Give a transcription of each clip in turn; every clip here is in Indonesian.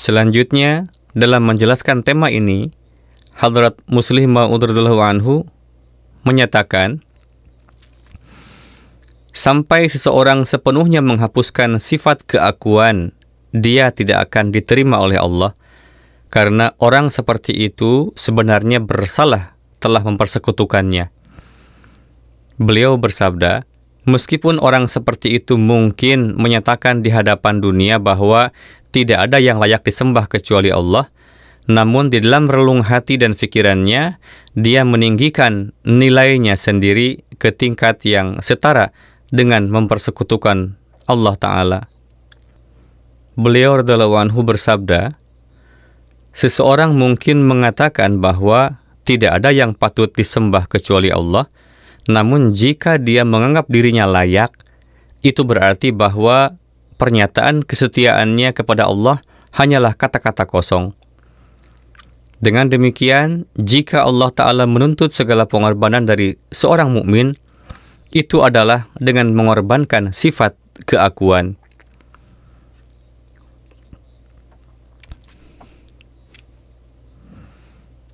Selanjutnya, dalam menjelaskan tema ini, Hadrat Muslih Maud radhiyallahu anhu menyatakan, sampai seseorang sepenuhnya menghapuskan sifat keakuan, dia tidak akan diterima oleh Allah, karena orang seperti itu sebenarnya bersalah telah mempersekutukannya. Beliau bersabda, meskipun orang seperti itu mungkin menyatakan di hadapan dunia bahwa tidak ada yang layak disembah kecuali Allah, namun di dalam relung hati dan pikirannya, dia meninggikan nilainya sendiri ke tingkat yang setara dengan mempersekutukan Allah Ta'ala. Beliau radhiyallahu anhu bersabda, seseorang mungkin mengatakan bahwa tidak ada yang patut disembah kecuali Allah, namun jika dia menganggap dirinya layak, itu berarti bahwa pernyataan kesetiaannya kepada Allah hanyalah kata-kata kosong. Dengan demikian, jika Allah Ta'ala menuntut segala pengorbanan dari seorang mukmin, itu adalah dengan mengorbankan sifat keakuan.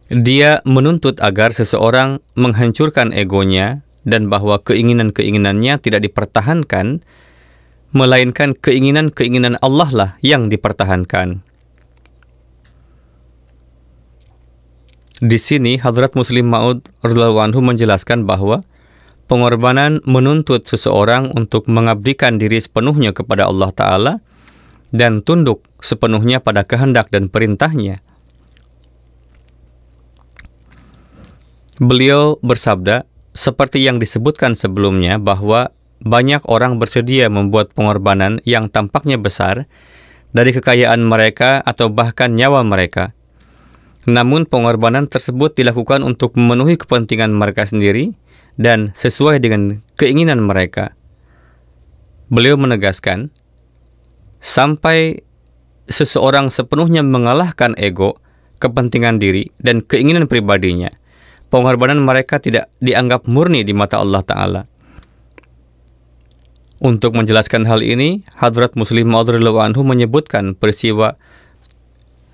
Dia menuntut agar seseorang menghancurkan egonya dan bahwa keinginan-keinginannya tidak dipertahankan, melainkan keinginan-keinginan Allah lah yang dipertahankan. Di sini Hadrat Muslim Maud radhiyallahu anhu menjelaskan bahwa pengorbanan menuntut seseorang untuk mengabdikan diri sepenuhnya kepada Allah Ta'ala dan tunduk sepenuhnya pada kehendak dan perintahnya. Beliau bersabda, seperti yang disebutkan sebelumnya, bahwa banyak orang bersedia membuat pengorbanan yang tampaknya besar dari kekayaan mereka atau bahkan nyawa mereka. Namun pengorbanan tersebut dilakukan untuk memenuhi kepentingan mereka sendiri dan sesuai dengan keinginan mereka. Beliau menegaskan, sampai seseorang sepenuhnya mengalahkan ego, kepentingan diri, dan keinginan pribadinya, pengorbanan mereka tidak dianggap murni di mata Allah Ta'ala. Untuk menjelaskan hal ini, Hadrat Muslim Maud radhiyallahu anhu menyebutkan peristiwa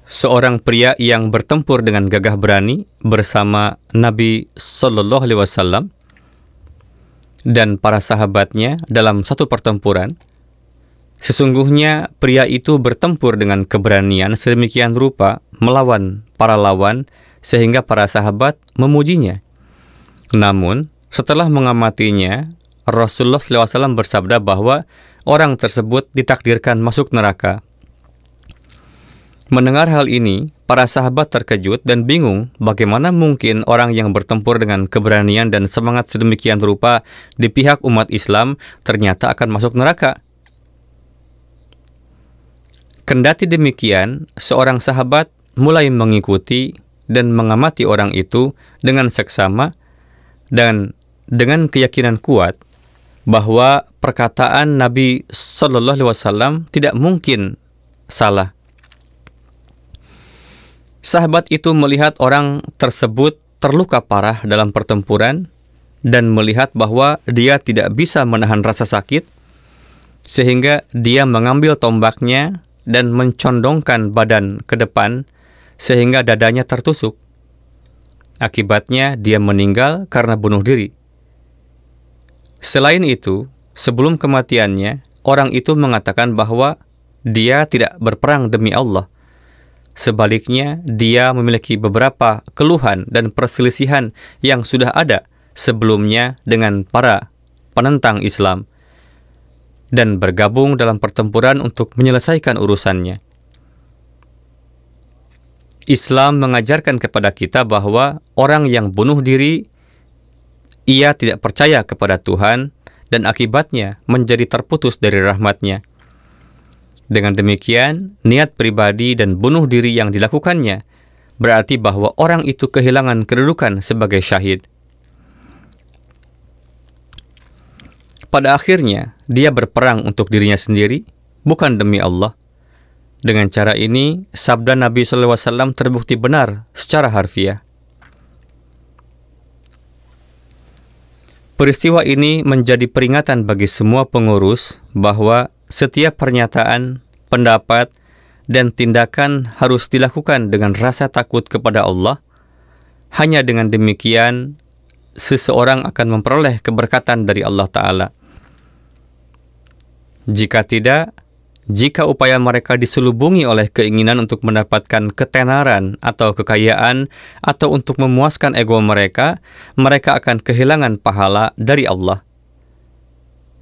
seorang pria yang bertempur dengan gagah berani bersama Nabi Sallallahu Alaihi Wasallam dan para sahabatnya dalam satu pertempuran. Sesungguhnya pria itu bertempur dengan keberanian sedemikian rupa melawan para lawan sehingga para sahabat memujinya. Namun setelah mengamatinya, Rasulullah SAW bersabda bahwa orang tersebut ditakdirkan masuk neraka. Mendengar hal ini, para sahabat terkejut dan bingung bagaimana mungkin orang yang bertempur dengan keberanian dan semangat sedemikian rupa di pihak umat Islam ternyata akan masuk neraka. Kendati demikian, seorang sahabat mulai mengikuti dan mengamati orang itu dengan seksama dan dengan keyakinan kuat bahwa perkataan Nabi Sallallahu Alaihi Wasallam tidak mungkin salah. Sahabat itu melihat orang tersebut terluka parah dalam pertempuran dan melihat bahwa dia tidak bisa menahan rasa sakit, sehingga dia mengambil tombaknya dan mencondongkan badan ke depan sehingga dadanya tertusuk. Akibatnya dia meninggal karena bunuh diri. Selain itu, sebelum kematiannya, orang itu mengatakan bahwa dia tidak berperang demi Allah. Sebaliknya, dia memiliki beberapa keluhan dan perselisihan yang sudah ada sebelumnya dengan para penentang Islam dan bergabung dalam pertempuran untuk menyelesaikan urusannya. Islam mengajarkan kepada kita bahwa orang yang bunuh diri, ia tidak percaya kepada Tuhan dan akibatnya menjadi terputus dari rahmat-Nya. Dengan demikian, niat pribadi dan bunuh diri yang dilakukannya berarti bahwa orang itu kehilangan kedudukan sebagai syahid. Pada akhirnya, dia berperang untuk dirinya sendiri, bukan demi Allah. Dengan cara ini, sabda Nabi SAW terbukti benar secara harfiah. Peristiwa ini menjadi peringatan bagi semua pengurus bahwa setiap pernyataan, pendapat, dan tindakan harus dilakukan dengan rasa takut kepada Allah. Hanya dengan demikian, seseorang akan memperoleh keberkatan dari Allah Ta'ala. Jika tidak, jika upaya mereka diselubungi oleh keinginan untuk mendapatkan ketenaran atau kekayaan atau untuk memuaskan ego mereka, mereka akan kehilangan pahala dari Allah.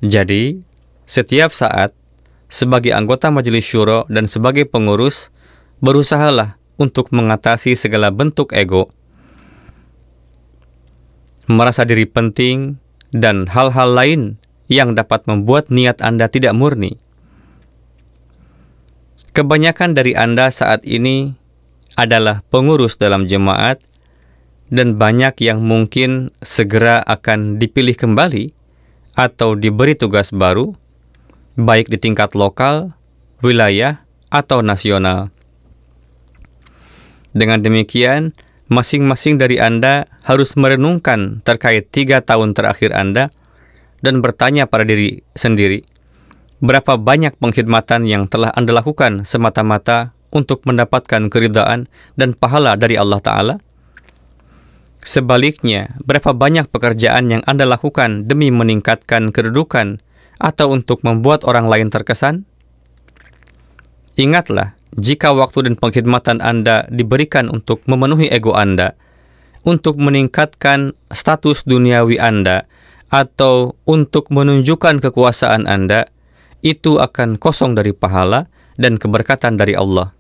Jadi, setiap saat, sebagai anggota Majelis Syuro dan sebagai pengurus, berusahalah untuk mengatasi segala bentuk ego, merasa diri penting, dan hal-hal lain yang dapat membuat niat Anda tidak murni. Kebanyakan dari Anda saat ini adalah pengurus dalam jemaat, dan banyak yang mungkin segera akan dipilih kembali atau diberi tugas baru, baik di tingkat lokal, wilayah, atau nasional. Dengan demikian, masing-masing dari Anda harus merenungkan terkait 3 tahun terakhir Anda dan bertanya pada diri sendiri, berapa banyak pengkhidmatan yang telah Anda lakukan semata-mata untuk mendapatkan keridhaan dan pahala dari Allah Ta'ala? Sebaliknya, berapa banyak pekerjaan yang Anda lakukan demi meningkatkan kedudukan atau untuk membuat orang lain terkesan? Ingatlah, jika waktu dan pengkhidmatan Anda diberikan untuk memenuhi ego Anda, untuk meningkatkan status duniawi Anda, atau untuk menunjukkan kekuasaan Anda, itu akan kosong dari pahala dan keberkatan dari Allah.